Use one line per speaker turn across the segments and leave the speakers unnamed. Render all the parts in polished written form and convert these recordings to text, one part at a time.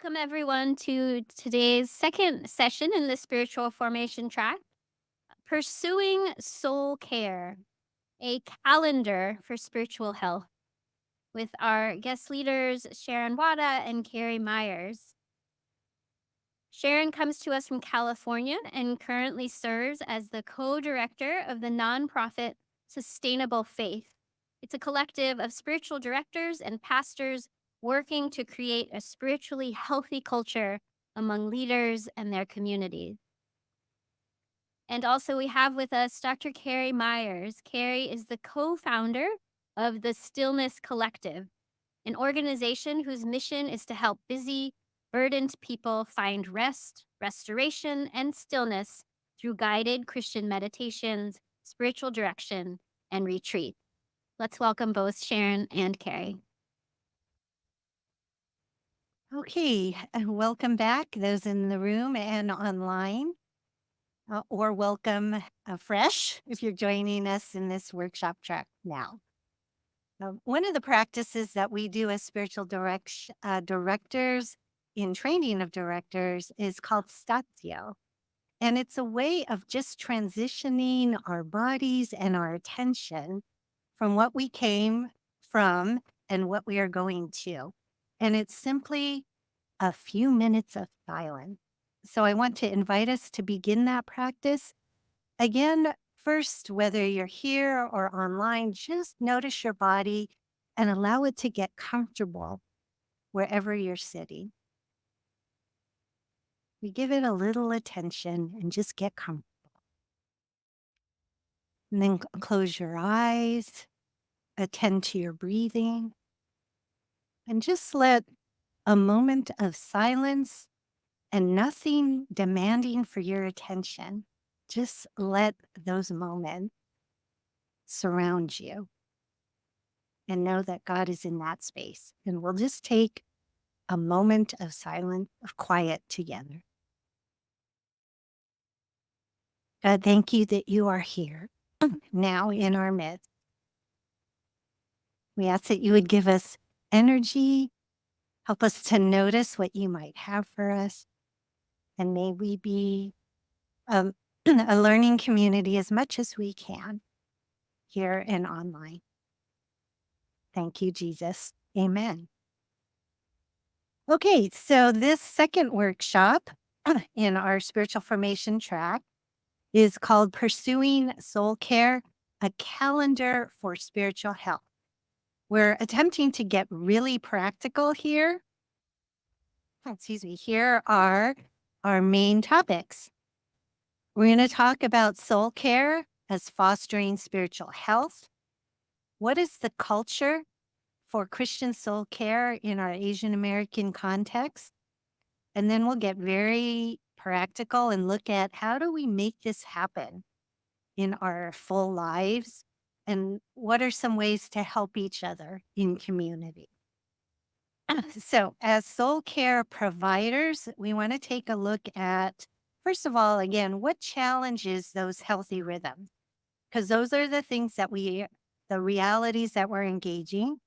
Welcome, everyone, to today's second session in the spiritual formation track, Pursuing Soul Care, a calendar for spiritual health, with our guest leaders, Sharon Wada and Carrie Myers. Sharon comes to us from California and currently serves as the co director of the nonprofit Sustainable Faith. It's a collective of spiritual directors and pastors working to create a spiritually healthy culture among leaders and their communities. And also, we have with us Dr. Carrie Myers. Carrie is the co founder of the Stillness Collective, an organization whose mission is to help busy, burdened people find rest, restoration, and stillness through guided Christian meditations, spiritual direction, and retreat. Let's welcome both Sharon and Carrie.
Okay, welcome back, those in the room and online, or welcome fresh if you're joining us in this workshop track now. One of the practices that we do as spiritual directors in training of directors is called statio. And it's a way of just transitioning our bodies and our attention from what we came from and what we are going to. And it's simply a few minutes of silence. So I want to invite us to begin that practice. Again, first, whether you're here or online, just notice your body and allow it to get comfortable wherever you're sitting. We give it a little attention and just get comfortable. And then close your eyes, attend to your breathing, and just let a moment of silence and nothing demanding for your attention. Just let those moments surround you and know that God is in that space. And we'll just take a moment of silence, of quiet together. God, thank you that you are here now in our midst. We ask that you would give us energy, help us to notice what you might have for us. And may we be a, a learning community as much as we can here and online. Thank you, Jesus. Amen. Okay, so this second workshop in our spiritual formation track is called Pursuing Soul Care, a calendar for spiritual health. We're attempting to get really practical here. Excuse me. Here are our main topics. We're going to talk about soul care as fostering spiritual health. What is the culture for Christian soul care in our Asian American context? And then we'll get very practical and look at how do we make this happen in our full lives? And what are some ways to help each other in community? So, as soul care providers, we want to take a look at, first of all, again, what challenges those healthy rhythms? Because those are the things that the realities that we're engaging.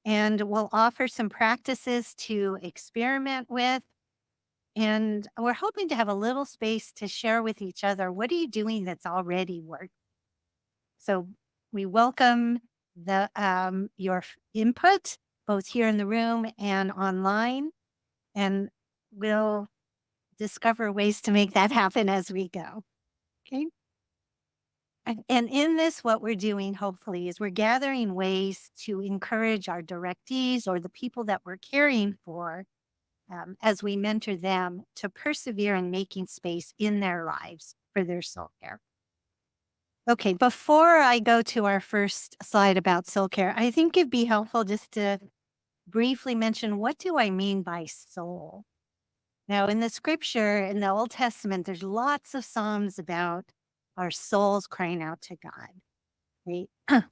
And we'll offer some practices to experiment with. And we're hoping to have a little space to share with each other. What are you doing that's already worked? So we welcome your input, both here in the room and online, and we'll discover ways to make that happen as we go. Okay. And in this, what we're doing, hopefully, is we're gathering ways to encourage our directees or the people that we're caring for as we mentor them to persevere in making space in their lives for their soul care. Okay, before I go to our first slide about soul care, I think it'd be helpful just to briefly mention, what do I mean by soul? Now, in the scripture, in the Old Testament, there's lots of Psalms about our souls crying out to God, right?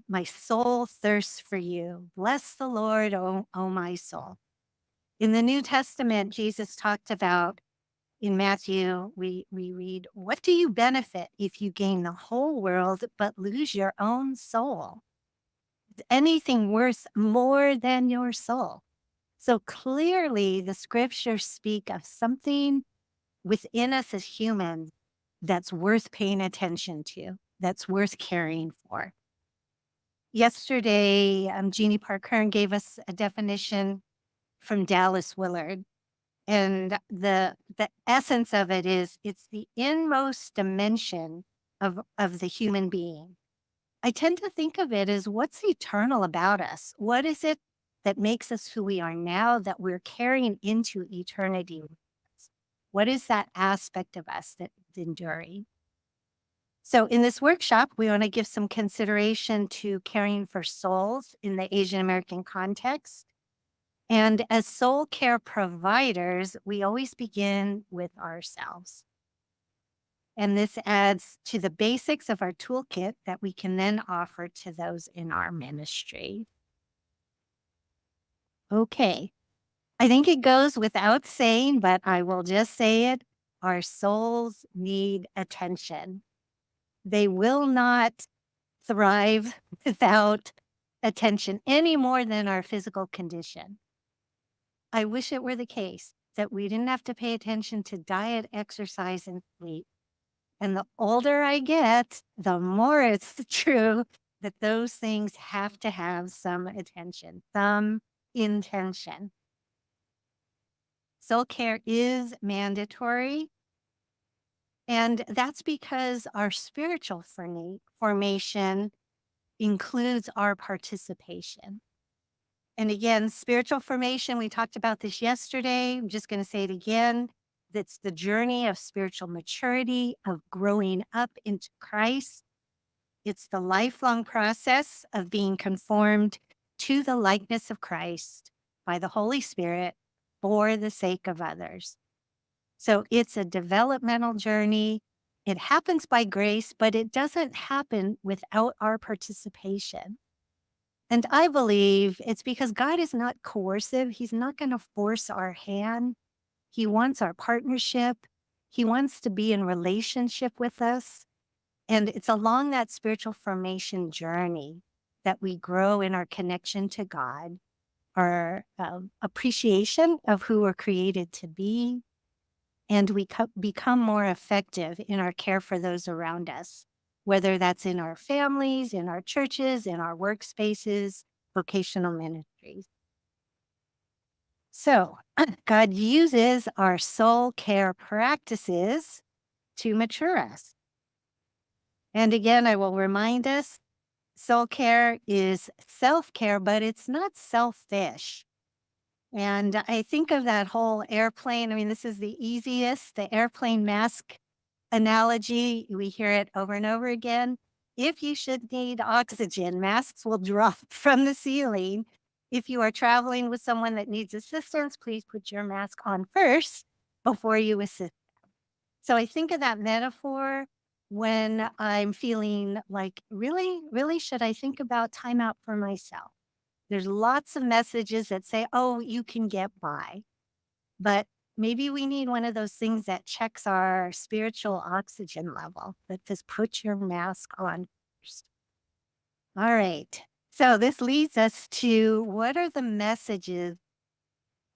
My soul thirsts for you. Bless the Lord, oh my soul. In the New Testament, Jesus talked about, in Matthew, we read, what do you benefit if you gain the whole world but lose your own soul? Is anything worth more than your soul? So clearly, the scriptures speak of something within us as humans that's worth paying attention to, that's worth caring for. Yesterday, Jeannie Parker gave us a definition from Dallas Willard. And the essence of it is it's the inmost dimension of the human being. I tend to think of it as what's eternal about us? What is it that makes us who we are now that we're carrying into eternity? What is that aspect of us that's enduring? So, in this workshop, we want to give some consideration to caring for souls in the Asian American context. And as soul care providers, we always begin with ourselves. And this adds to the basics of our toolkit that we can then offer to those in our ministry. Okay. I think it goes without saying, but I will just say it. Our souls need attention. They will not thrive without attention any more than our physical condition. I wish it were the case that we didn't have to pay attention to diet, exercise, and sleep. And the older I get, the more it's true that those things have to have some attention, some intention. Soul care is mandatory. And that's because our spiritual formation includes our participation. And again, spiritual formation, we talked about this yesterday. I'm just going to say it again. That's the journey of spiritual maturity, of growing up into Christ. It's the lifelong process of being conformed to the likeness of Christ by the Holy Spirit for the sake of others. So it's a developmental journey. It happens by grace, but it doesn't happen without our participation. And I believe it's because God is not coercive. He's not going to force our hand. He wants our partnership. He wants to be in relationship with us. And it's along that spiritual formation journey that we grow in our connection to God, our appreciation of who we're created to be, and we become more effective in our care for those around us, whether that's in our families, in our churches, in our workspaces, vocational ministries. So, God uses our soul care practices to mature us. And again, I will remind us soul care is self care, but it's not selfish. And I think of that whole airplane. I mean, this is the easiest, the airplane mask analogy. We hear it over and over again. If you should need oxygen, masks will drop from the ceiling. If you are traveling with someone that needs assistance, please put your mask on first before you assist. So I think of that metaphor when I'm feeling like, really, really, should I think about time out for myself? There's lots of messages that say, oh, you can get by. But maybe we need one of those things that checks our spiritual oxygen level that says, put your mask on first. All right. So this leads us to what are the messages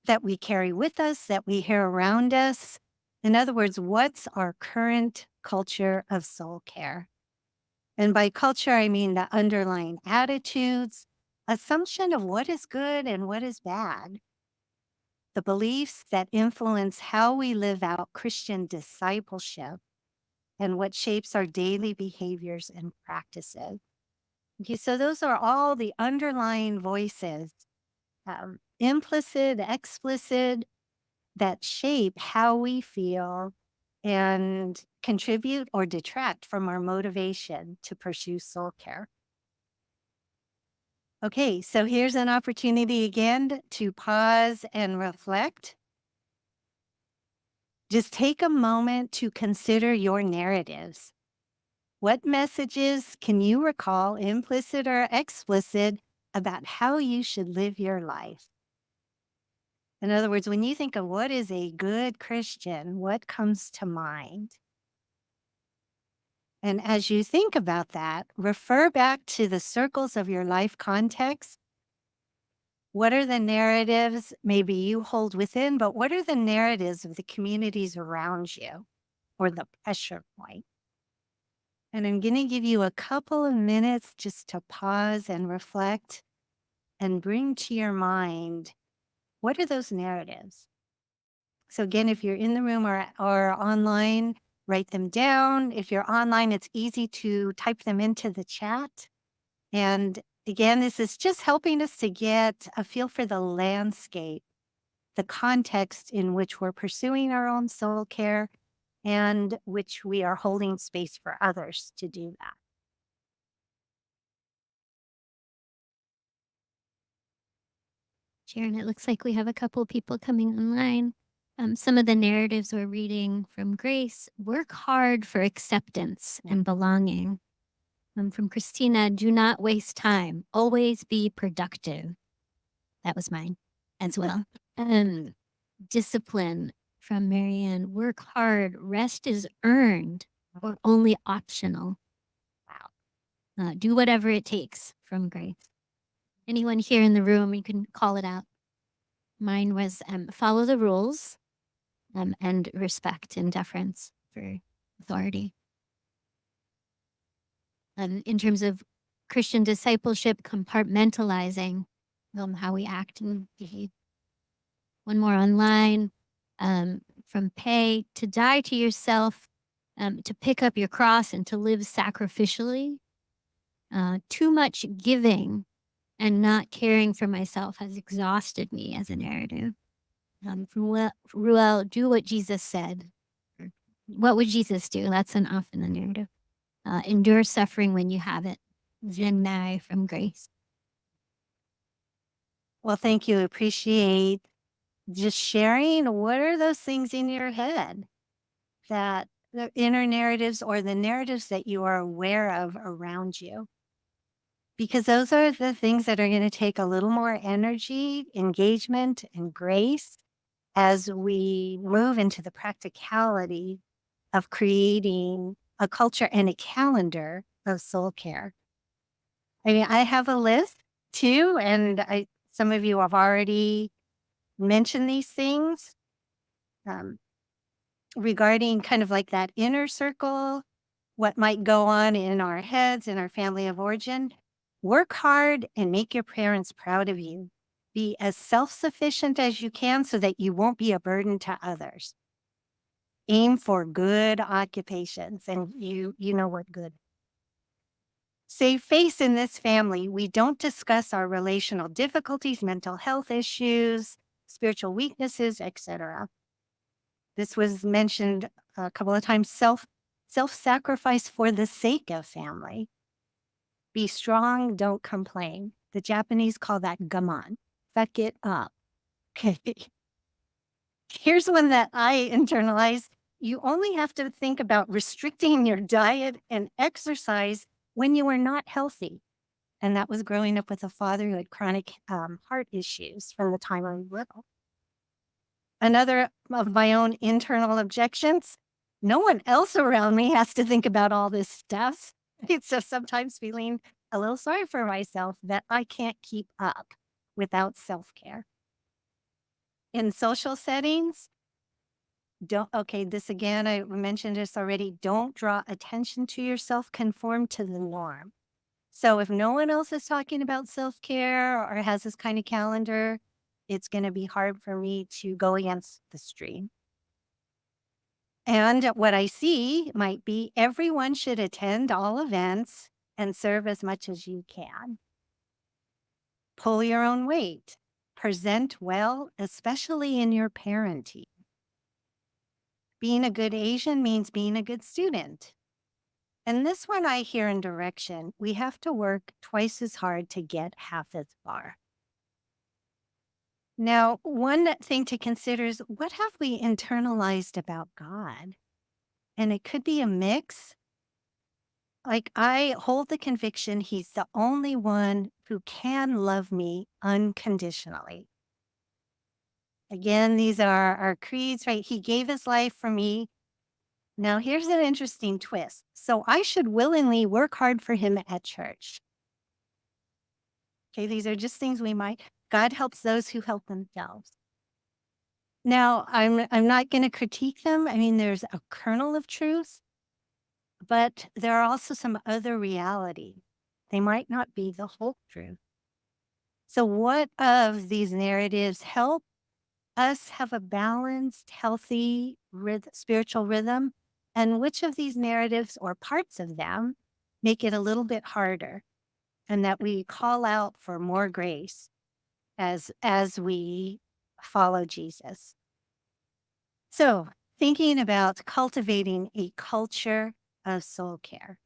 that we carry with us, that we hear around us? In other words, what's our current culture of soul care? And by culture, I mean the underlying attitudes, assumption of what is good and what is bad, the beliefs that influence how we live out Christian discipleship, and what shapes our daily behaviors and practices. Okay, so those are all the underlying voices, implicit, explicit, that shape how we feel and contribute or detract from our motivation to pursue soul care. Okay, so here's an opportunity again to pause and reflect. Just take a moment to consider your narratives. What messages can you recall, implicit or explicit, about how you should live your life? In other words, when you think of what is a good Christian, what comes to mind? And as you think about that, refer back to the circles of your life context What are the narratives maybe you hold within, but what are the narratives of the communities around you or the pressure point? And I'm going to give you a couple of minutes just to pause and reflect and bring to your mind what are those narratives? So, again, if you're in the room or online, write them down. If you're online, it's easy to type them into the chat. And again, this is just helping us to get a feel for the landscape, the context in which we're pursuing our own soul care and which we are holding space for others to do that.
Sharon, it looks like we have a couple people coming online. Some of the narratives we're reading from Grace: work hard for acceptance
Yeah.
and belonging. From Christina: do not waste time, always be productive. That was mine as well. Um, Discipline from Marianne: work hard, rest is earned or only optional. Wow. Do whatever it takes from Grace. Anyone here in the room, you can call it out. Mine was follow the rules and respect and deference for authority. In terms of Christian discipleship, compartmentalizing how we act and behave. One more online from Pay: to die to yourself, to pick up your cross and to live sacrificially. Too much giving and not caring for myself has exhausted me as a narrative. From Ruel: do what Jesus said. What would Jesus do? That's an often the narrative. Endure suffering when you have it. Zenai from Grace.
Well, thank you. Appreciate just sharing. What are those things in your head that the inner narratives or the narratives that you are aware of around you? Because those are the things that are going to take a little more energy, engagement, and grace as we move into the practicality of creating a culture and a calendar of soul care. I mean, I have a list too, and some of you have already mentioned these things um, regarding kind of like that inner circle, what might go on in our heads, in our family of origin. Work hard and make your parents proud of you. Be as self sufficient as you can so that you won't be a burden to others. Aim for good occupations, and you know what good. Save face in this family. We don't discuss our relational difficulties, mental health issues, spiritual weaknesses, etc. This was mentioned a couple of times. Self-sacrifice for the sake of family. Be strong, don't complain. The Japanese call that gaman. Fuck it up. Okay. Here's one that I internalized. You only have to think about restricting your diet and exercise when you are not healthy. And that was growing up with a father who had chronic heart issues from the time I was little. Another of my own internal objections: no one else around me has to think about all this stuff. It's just sometimes feeling a little sorry for myself that I can't keep up without self care. In social settings, this again, I mentioned this already. Don't draw attention to yourself, conform to the norm. So if no one else is talking about self care or has this kind of calendar, it's going to be hard for me to go against the stream. And what I see might be everyone should attend all events and serve as much as you can. Pull your own weight. Present well, especially in your parenting. Being a good Asian means being a good student. And this one I hear in direction: we have to work twice as hard to get half as far. Now, one thing to consider is, what have we internalized about God? And it could be a mix. Like, I hold the conviction he's the only one who can love me unconditionally. Again, these are our creeds, right? He gave his life for me. Now, here's an interesting twist. So I should willingly work hard for him at church. Okay, these are just things we might. God helps those who help themselves. Now, I'm not going to critique them. I mean, there's a kernel of truth, but there are also some other realities. They might not be the whole truth. So, what of these narratives help us have a balanced, healthy spiritual rhythm? And which of these narratives or parts of them make it a little bit harder? And that we call out for more grace as we follow Jesus. So, thinking about cultivating a culture of soul care.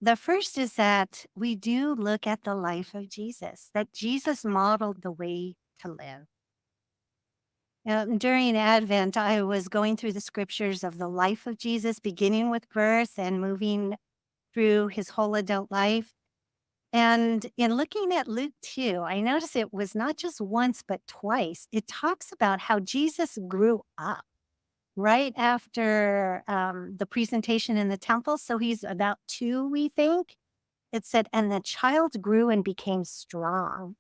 The first is that we do look at the life of Jesus, that Jesus modeled the way to live. During Advent, I was going through the scriptures of the life of Jesus, beginning with birth and moving through his whole adult life. And in looking at Luke 2, I noticed it was not just once, but twice. It talks about how Jesus grew up right after the presentation in the temple. So he's about 2, we think. It said, and the child grew and became strong.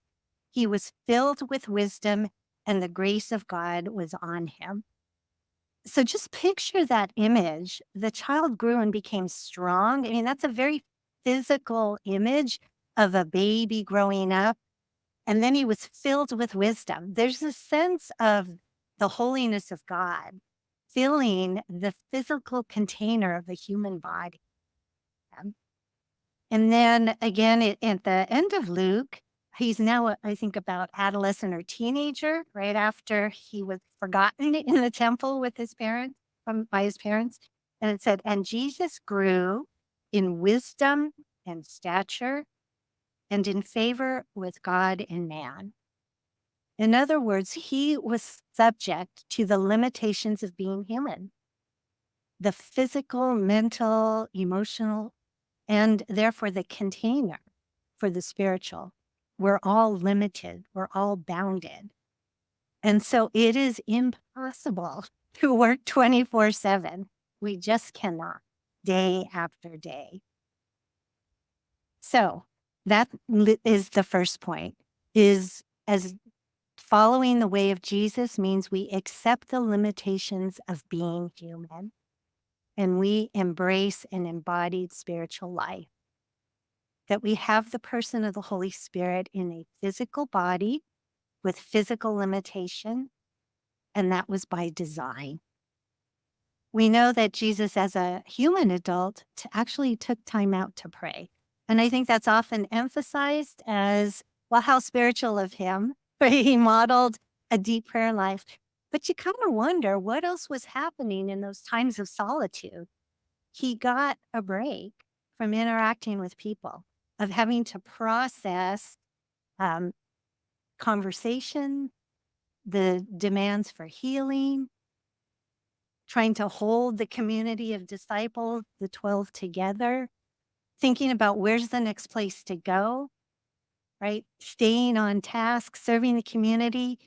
He was filled with wisdom, and the grace of God was on him. So just picture that image. The child grew and became strong. I mean, that's a very physical image of a baby growing up. And then he was filled with wisdom. There's a sense of the holiness of God filling the physical container of the human body. And then again, at the end of Luke, he's now, I think, about adolescent or teenager, right after he was forgotten in the temple with his parents, by his parents. And it said, and Jesus grew in wisdom and stature and in favor with God and man. In other words, he was subject to the limitations of being human, the physical, mental, emotional, and therefore the container for the spiritual. We're all limited, we're all bounded. And so it is impossible to work 24/7. We just cannot, day after day. So that is the first point, is as following the way of Jesus means we accept the limitations of being human and we embrace an embodied spiritual life. That we have the person of the Holy Spirit in a physical body with physical limitation, and that was by design. We know that Jesus, as a human adult, actually took time out to pray. And I think that's often emphasized as, well, how spiritual of him. He modeled a deep prayer life. But you kind of wonder what else was happening in those times of solitude. He got a break from interacting with people, of having to process um, conversation, the demands for healing, trying to hold the community of disciples, the 12 together, thinking about where's the next place to go, right? Staying on task, serving the community.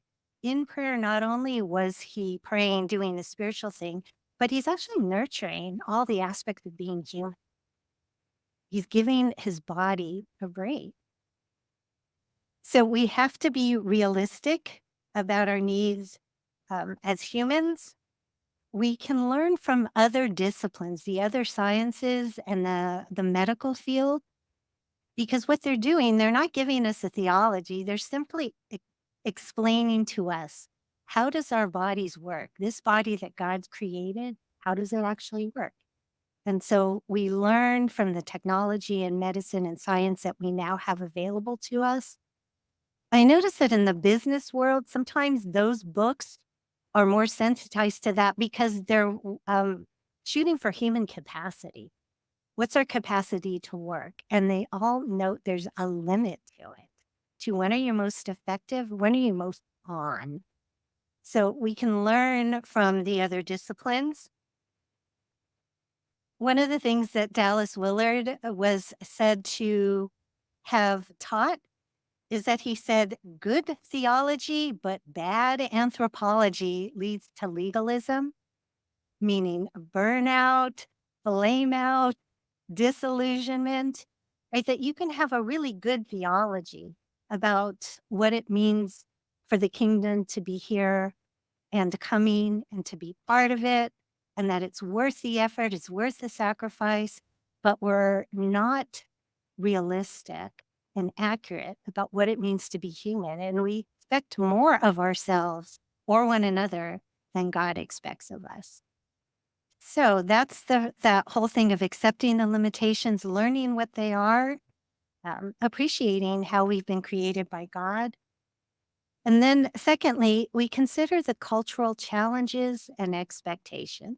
In prayer, not only was he praying, doing the spiritual thing, but he's actually nurturing all the aspects of being human. He's giving his body a break. So we have to be realistic about our needs as humans. We can learn from other disciplines, the other sciences and the medical field, because what they're doing, they're not giving us a theology. They're simply explaining to us, how does our bodies work? This body that God's created, how does it actually work? And so we learn from the technology and medicine and science that we now have available to us. I notice that in the business world, sometimes those books are more sensitized to that because they're shooting for human capacity. What's our capacity to work? And they all note there's a limit to it. To when are you most effective? When are you most on? So we can learn from the other disciplines. One of the things that Dallas Willard was said to have taught is that he said good theology, but bad anthropology leads to legalism, meaning burnout, flame out, disillusionment, right? That you can have a really good theology about what it means for the kingdom to be here and coming and to be part of it, and that it's worth the effort, it's worth the sacrifice, but we're not realistic and accurate about what it means to be human. And we expect more of ourselves or one another than God expects of us. So that's that whole thing of accepting the limitations, learning what they are, appreciating how we've been created by God. And then, secondly, we consider the cultural challenges and expectations.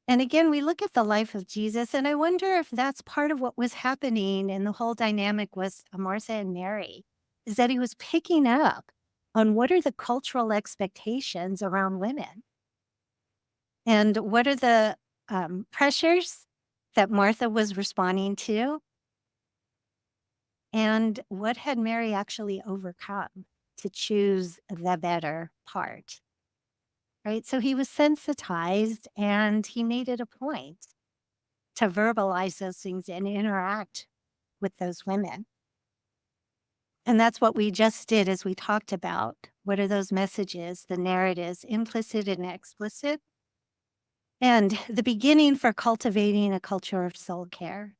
And again, we look at the life of Jesus, and I wonder if that's part of what was happening in the whole dynamic with Martha and Mary, is that he was picking up on what are the cultural expectations around women and what are the pressures that Martha was responding to, and what had Mary actually overcome to choose the better part, right? So he was sensitized and he made it a point to verbalize those things and interact with those women. And that's what we just did as we talked about. What are those messages, the narratives, implicit and explicit? And the beginning for cultivating a culture of soul care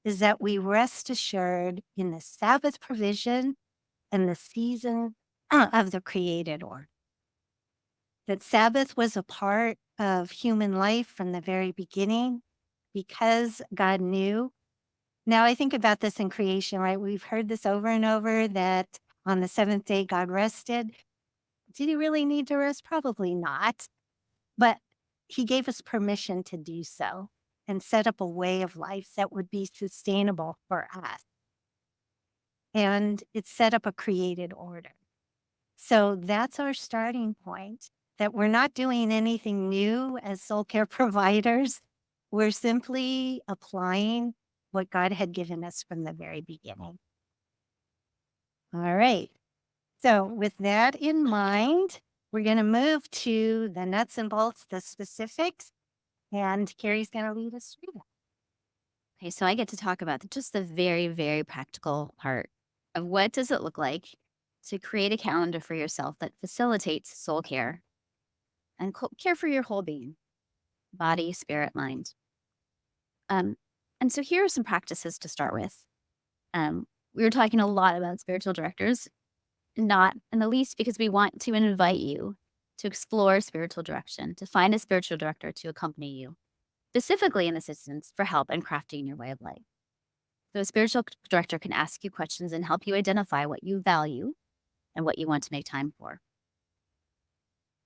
is that we rest assured in the Sabbath provision and the season of the created order. That Sabbath was a part of human life from the very beginning because God knew. Now, I think about this in creation, right? We've heard this over and over that on the seventh day, God rested. Did he really need to rest? Probably not. But he gave us permission to do so and set up a way of life that would be sustainable for us. And it set up a created order. So that's our starting point, that we're not doing anything new as soul care providers. We're simply applying what God had given us from the very beginning. All right. So, with that in mind, we're going to move to the nuts and bolts, the specifics, and Carrie's going to lead us through that.
Okay, so I get to talk about just the very, very practical part of what does it look like to create a calendar for yourself that facilitates soul care and care for your whole being, body, spirit, mind. Um, and so here are some practices to start with. We were talking a lot about spiritual directors, not in the least because we want to invite you to explore spiritual direction, to find a spiritual director to accompany you, specifically in this instance for help in crafting your way of life. So a spiritual director can ask you questions and help you identify what you value and what you want to make time for.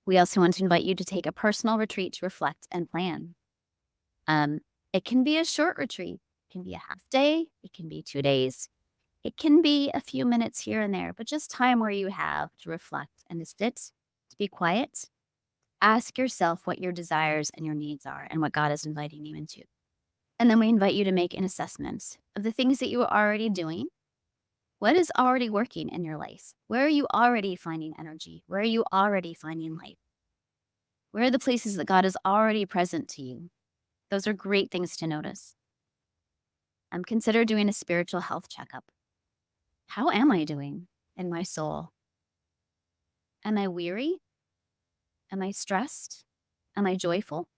We also want to invite you to take a personal retreat to reflect and plan. Um, it can be a short retreat, it can be a half day, it can be 2 days, it can be a few minutes here and there, but just time where you have to reflect and to sit, to be quiet. Ask yourself what your desires and your needs are and what God is inviting you into. And then we invite you to make an assessment of the things that you are already doing. What is already working in your life? Where are you already finding energy? Where are you already finding light? Where are the places that God is already present to you? Those are great things to notice. Consider doing a spiritual health checkup. How am I doing in my soul? Am I weary? Am I stressed? Am I joyful?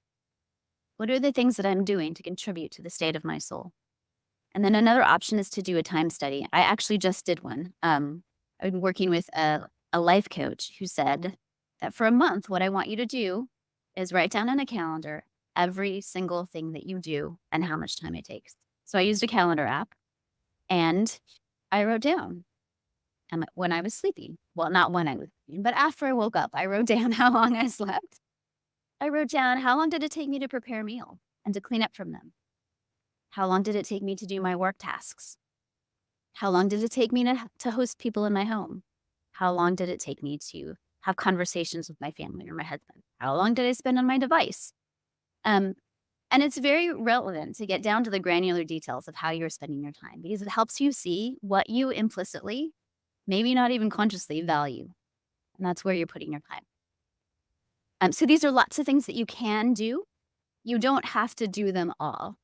What are the things that I'm doing to contribute to the state of my soul? And then another option is to do a time study. I actually just did one. I've been working with a life coach who said that for a month, what I want you to do is write down on a calendar every single thing that you do and how much time it takes. So I used a calendar app and I wrote down when I was sleeping. Well, not when I was sleeping, but after I woke up, I wrote down how long I slept. I wrote down how long did it take me to prepare a meal and to clean up from them? How long did it take me to do my work tasks? How long did it take me to host people in my home? How long did it take me to have conversations with my family or my husband? How long did I spend on my device? Um, and it's very relevant to get down to the granular details of how you're spending your time because it helps you see what you implicitly, maybe not even consciously, value. And that's where you're putting your time. So these are lots of things that you can do. You don't have to do them all.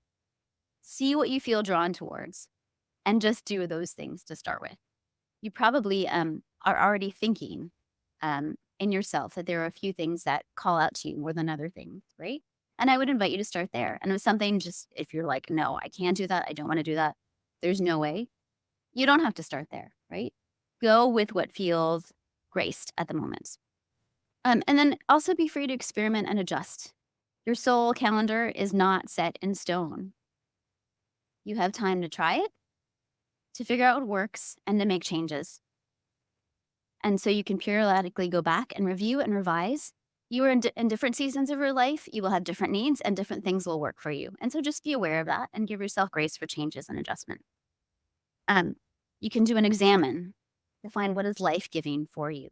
See what you feel drawn towards and just do those things to start with.
you probably are already thinking in yourself that there are a few things that call out to you more than other things, right? And I would invite you to start there. And if something just, if you're like, no, I can't do that, I don't want to do that, there's no way, you don't have to start there, right? Go with what feels graced at the moment. And then also be free to experiment and adjust. Your soul calendar is not set in stone. You have time to try it, to figure out what works, and to make changes. And so you can periodically go back and review and revise. You are in different seasons of your life. You will have different needs and different things will work for you. And so just be aware of that and give yourself grace for changes and adjustment. Um, you can do an examine to find what is life giving for you.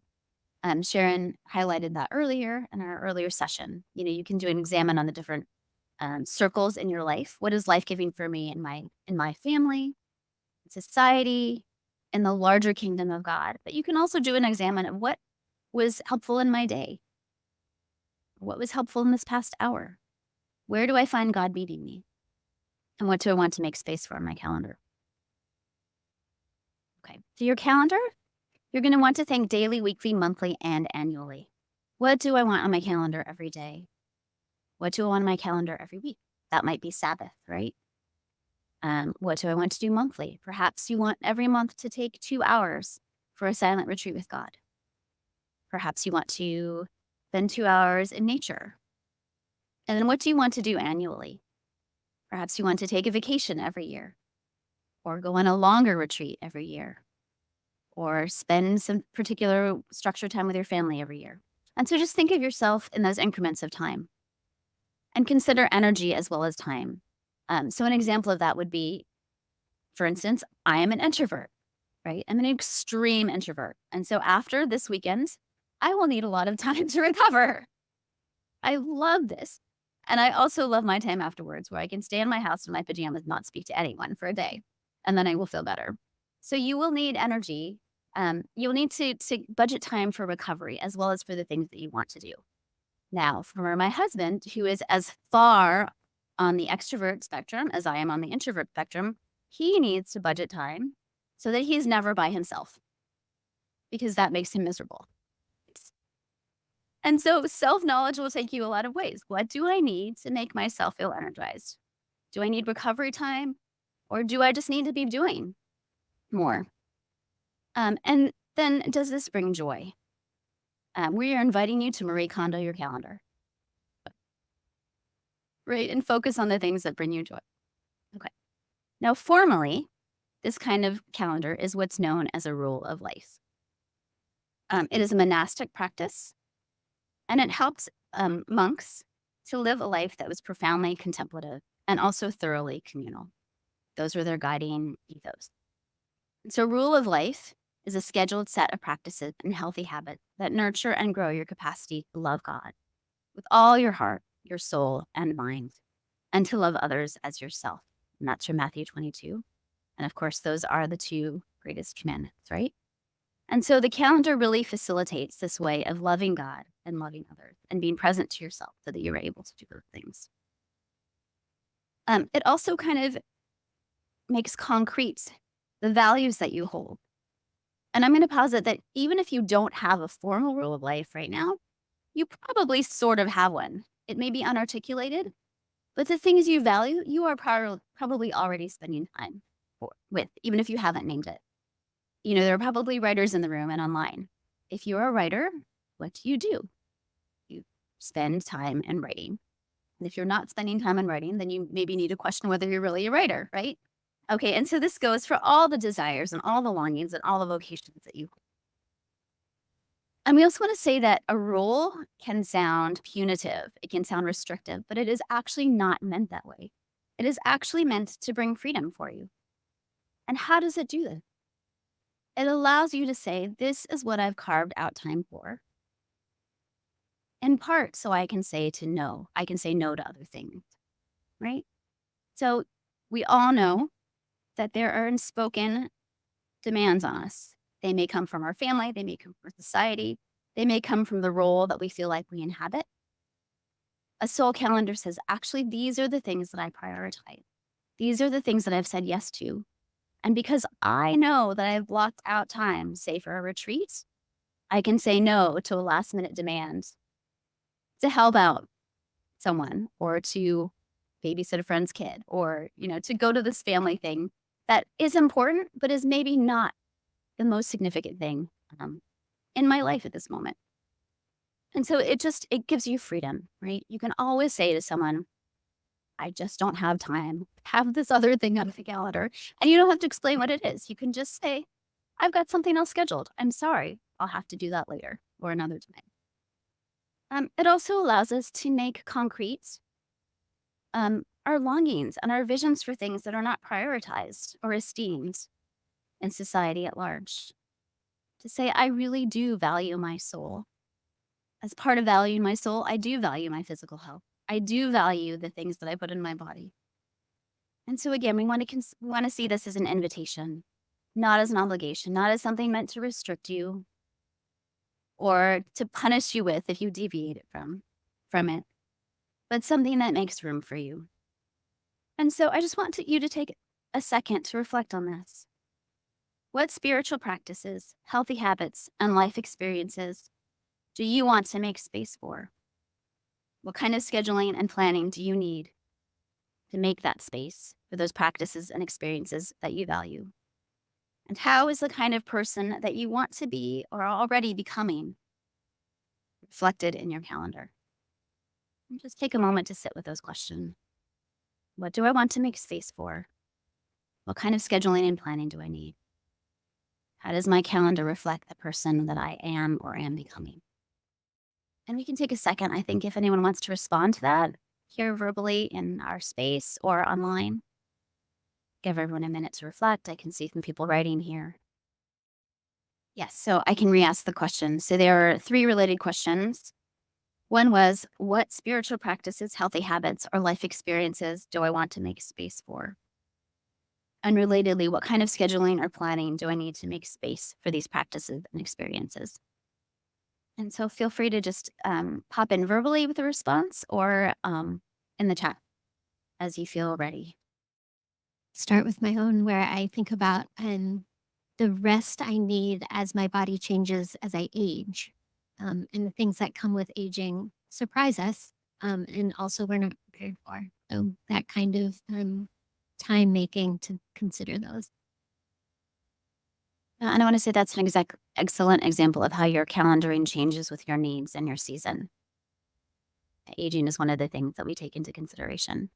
Sharon highlighted that earlier in our earlier session. You can do an examine on the different circles in your life. What is life giving for me in my family, society, in the larger kingdom of God? But you can also do an examine of what was helpful in my day. What was helpful in this past hour? Where do I find God meeting me? And what do I want to make space for on my calendar? Okay. So your calendar, you're going to want to think daily, weekly, monthly, and annually. What do I want on my calendar every day? What do I want on my calendar every week? That might be Sabbath, right? What do I want to do monthly? Perhaps you want every month to take 2 hours for a silent retreat with God. Perhaps you want to spend 2 hours in nature. And then what do you want to do annually? Perhaps you want to take a vacation every year, or go on a longer retreat every year, or spend some particular structured time with your family every year. And so just think of yourself in those increments of time and consider energy as well as time. So an example of that would be, for instance, I am an introvert, right? I'm an extreme introvert. And so after this weekend, I will need a lot of time to recover. I love this. And I also love my time afterwards where I can stay in my house in my pajamas, not speak to anyone for a day, and then I will feel better. So you will need energy. You'll need to budget time for recovery as well as for the things that you want to do. Now, for my husband, who is as far on the extrovert spectrum as I am on the introvert spectrum, he needs to budget time so that he's never by himself because that makes him miserable. And so self knowledge will take you a lot of ways. What do I need to make myself feel energized? Do I need recovery time or do I just need to be doing more? And then does this bring joy? We are inviting you to Marie Kondo your calendar, right? And focus on the things that bring you joy. Okay. Now, formally, this kind of calendar is what's known as a rule of life. It is a monastic practice and it helps monks to live a life that was profoundly contemplative and also thoroughly communal. Those were their guiding ethos. So, rule of life is a scheduled set of practices and healthy habits that nurture and grow your capacity to love God with all your heart, your soul, and mind, and to love others as yourself. And that's from Matthew 22. And of course, those are the two greatest commandments, right? And so the calendar really facilitates this way of loving God and loving others and being present to yourself so that you're able to do those things. It also kind of makes concrete the values that you hold. And I'm going to posit that even if you don't have a formal rule of life right now, you probably sort of have one. It may be unarticulated, but the things you value, you are probably already spending time with, even if you haven't named it. There are probably writers in the room and online. If you're a writer, what do? You spend time in writing. And if you're not spending time in writing, then you maybe need to question whether you're really a writer, right? Okay, and so this goes for all the desires and all the longings and all the vocations that you. And we also want to say that a rule can sound punitive, it can sound restrictive, but it is actually not meant that way. It is actually meant to bring freedom for you. And how does it do this? It allows you to say, this is what I've carved out time for. In part, so I can say no to other things, right? So we all know that there are unspoken demands on us. They may come from our family, they may come from society, they may come from the role that we feel like we inhabit. A soul calendar says, actually, these are the things that I prioritize. These are the things that I've said yes to. And because I know that I've blocked out time, say for a retreat, I can say no to a last minute demand to help out someone or to babysit a friend's kid or, to go to this family thing that is important, but is maybe not the most significant thing um, in my life at this moment. And so it gives you freedom, right? You can always say to someone, I just don't have time. Have this other thing on the calendar. And you don't have to explain what it is. You can just say, I've got something else scheduled. I'm sorry. I'll have to do that later or another time. It also allows us to make concrete our longings and our visions for things that are not prioritized or esteemed in society at large. To say, I really do value my soul. As part of valuing my soul, I do value my physical health. I do value the things that I put in my body. And so again, we want to see this as an invitation, not as an obligation, not as something meant to restrict you or to punish you with if you deviate from it, but something that makes room for you. And so I just want you to take a second to reflect on this. What spiritual practices, healthy habits, and life experiences do you want to make space for? What kind of scheduling and planning do you need to make that space for those practices and experiences that you value? And how is the kind of person that you want to be or are already becoming reflected in your calendar? And just take a moment to sit with those questions. What do I want to make space for? What kind of scheduling and planning do I need? How does my calendar reflect the person that I am or am becoming? And we can take a second, I think, if anyone wants to respond to that here verbally in our space or online. Give everyone a minute to reflect. I can see some people writing here. Yes, so I can re-ask the question. So there are 3 related questions. One was, what spiritual practices, healthy habits, or life experiences do I want to make space for? Unrelatedly, what kind of scheduling or planning do I need to make space for these practices and experiences? And so feel free to just pop in verbally with a response or in the chat as you feel ready.
Start with my own, where I think about the rest I need as my body changes as I age. And the things that come with aging surprise us, and also we're not prepared for. So that kind of time making to consider those.
And I want to say that's an excellent example of how your calendaring changes with your needs and your season. Aging is one of the things that we take into consideration.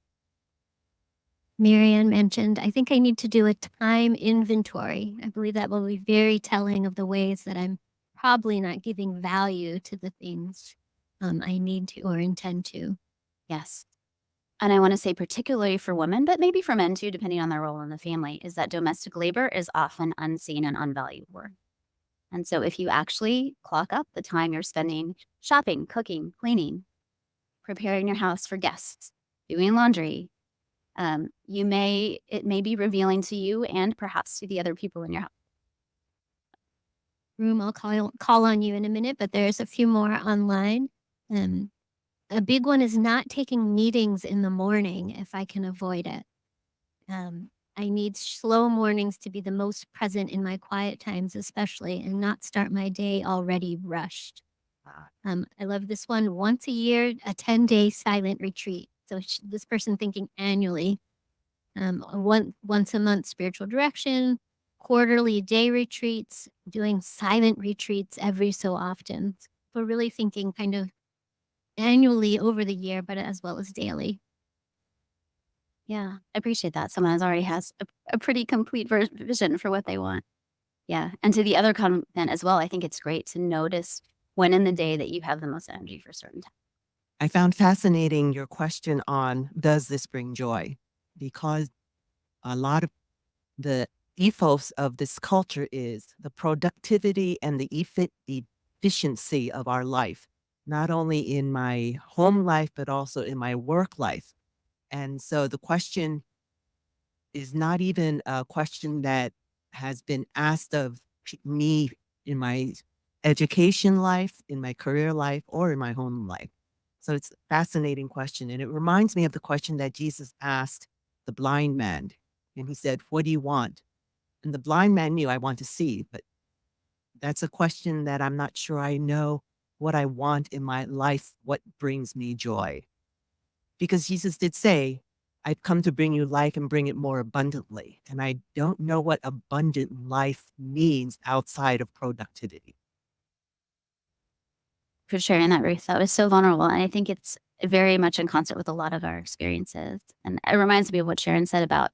Marianne mentioned, I think I need to do a time inventory. I believe that will be very telling of the ways that I'm probably not giving value to the things I need to or intend to.
Yes. And I want to say, particularly for women, but maybe for men too, depending on their role in the family, is that domestic labor is often unseen and unvalued work. And so if you actually clock up the time you're spending shopping, cooking, cleaning, preparing your house for guests, doing laundry, it may be revealing to you and perhaps to the other people in your house.
Room, I'll call on you in a minute, but there's a few more online. A big one is not taking meetings in the morning if I can avoid it. I need slow mornings to be the most present in my quiet times, especially, and not start my day already rushed. I love this one. Once a year, a 10-day silent retreat. So this person thinking annually. Once a month, spiritual direction, quarterly day retreats, doing silent retreats every so often. We're really thinking kind of annually over the year, but as well as daily.
Yeah, I appreciate that. Someone already has a pretty complete vision for what they want. Yeah. And to the other comment as well, I think it's great to notice when in the day that you have the most energy for certain tasks.
I found fascinating your question on, does this bring joy? Because a lot of the ethos of this culture is the productivity and the efficiency of our life, not only in my home life, but also in my work life. And so the question is not even a question that has been asked of me in my education life, in my career life, or in my home life. So it's a fascinating question. And it reminds me of the question that Jesus asked the blind man. And he said, what do you want? And the blind man knew, I want to see, but that's a question that I'm not sure I know what I want in my life, what brings me joy. Because Jesus did say, I've come to bring you life and bring it more abundantly. And I don't know what abundant life means outside of productivity.
For sharing that, Ruth. That was so vulnerable. And I think it's very much in concert with a lot of our experiences. And it reminds me of what Sharon said about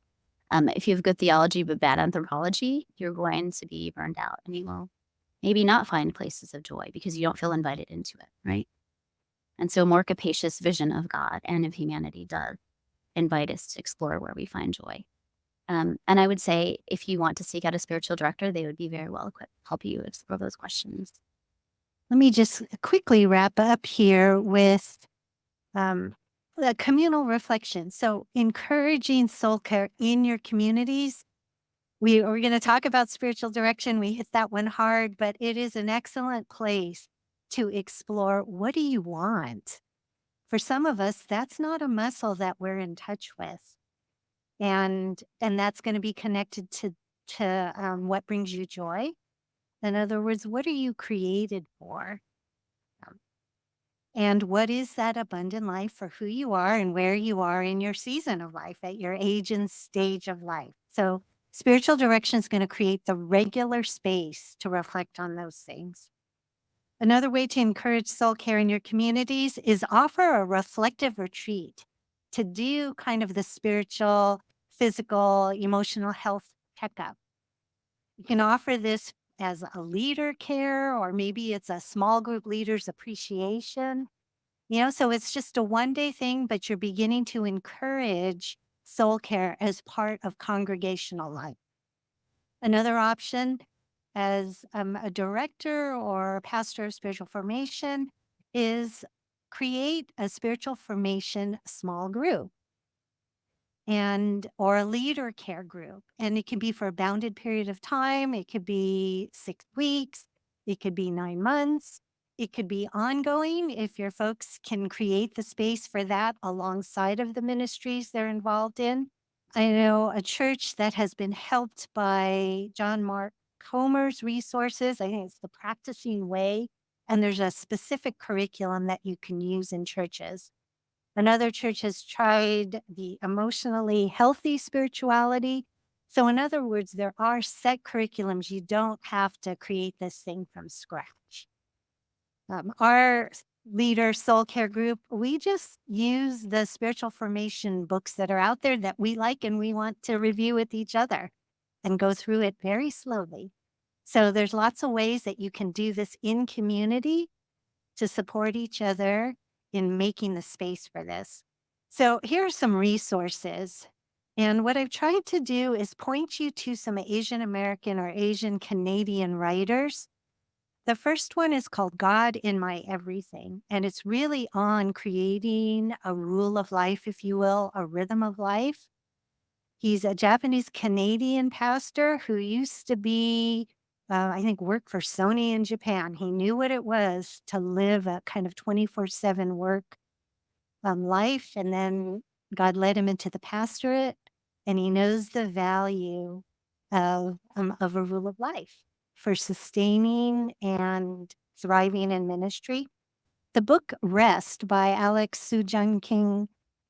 if you have good theology but bad anthropology, you're going to be burned out and you will maybe not find places of joy because you don't feel invited into it, right? And so a more capacious vision of God and of humanity does invite us to explore where we find joy. And I would say if you want to seek out a spiritual director, they would be very well equipped to help you explore those questions.
Let me just quickly wrap up here with the communal reflection. So, encouraging soul care in your communities. We're going to talk about spiritual direction. We hit that one hard, but it is an excellent place to explore what do you want? For some of us, that's not a muscle that we're in touch with. And that's going to be connected to what brings you joy. In other words, what are you created for? And what is that abundant life for who you are and where you are in your season of life, at your age and stage of life? So, spiritual direction is going to create the regular space to reflect on those things. Another way to encourage soul care in your communities is offer a reflective retreat to do kind of the spiritual, physical, emotional health checkup. You can offer this as a leader care, or maybe it's a small group leaders appreciation. So it's just a one-day thing, but you're beginning to encourage soul care as part of congregational life. Another option as a director or pastor of spiritual formation is create a spiritual formation small group or a leader care group. And it can be for a bounded period of time. It could be 6 weeks. It could be 9 months. It could be ongoing if your folks can create the space for that alongside of the ministries they're involved in. I know a church that has been helped by John Mark Comer's resources. I think it's the Practicing Way. And there's a specific curriculum that you can use in churches. Another church has tried the emotionally healthy spirituality. So, in other words, there are set curriculums. You don't have to create this thing from scratch. Our leader soul care group, we just use the spiritual formation books that are out there that we like and we want to review with each other and go through it very slowly. So there's lots of ways that you can do this in community to support each other in making the space for this. So here are some resources. And what I've tried to do is point you to some Asian American or Asian Canadian writers. The first one is called God in My Everything, and it's really on creating a rule of life, if you will, a rhythm of life. He's a Japanese Canadian pastor who used to be, I think, work for Sony in Japan. He knew what it was to live a kind of 24/7 work life, and then God led him into the pastorate, and he knows the value of a rule of life for sustaining and thriving in ministry. The book Rest by Alex Sujung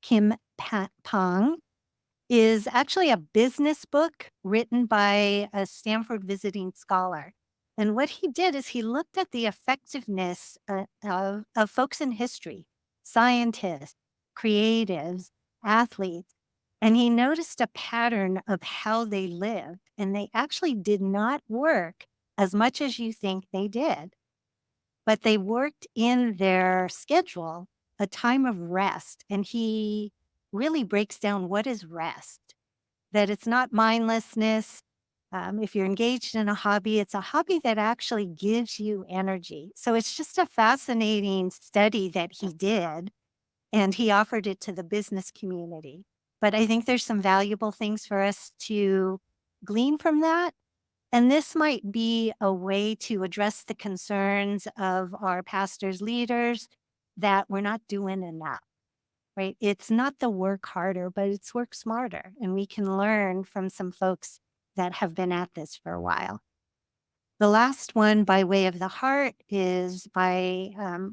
Kim Pang is actually a business book written by a Stanford visiting scholar. And what he did is he looked at the effectiveness of folks in history, scientists, creatives, athletes, and he noticed a pattern of how they lived. And they actually did not work as much as you think they did, but they worked in their schedule a time of rest. And he really breaks down what is rest, that it's not mindlessness. If you're engaged in a hobby, it's a hobby that actually gives you energy. So it's just a fascinating study that he did, and he offered it to the business community. But I think there's some valuable things for us to glean from that. And this might be a way to address the concerns of our pastors, leaders, that we're not doing enough. Right? It's not the work harder, but it's work smarter. And we can learn from some folks that have been at this for a while. The last one, By Way of the Heart, is by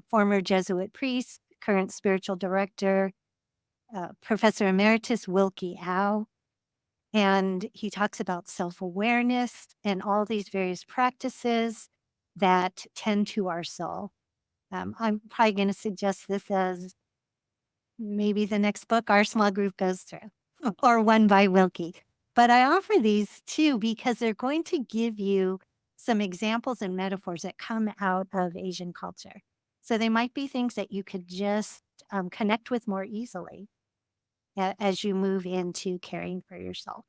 former Jesuit priest, current spiritual director, Professor Emeritus Wilkie Howe. And he talks about self awareness and all these various practices that tend to our soul. I'm probably going to suggest this as maybe the next book our small group goes through, or one by Wilkie. But I offer these too because they're going to give you some examples and metaphors that come out of Asian culture. So they might be things that you could just connect with more easily as you move into caring for yourself.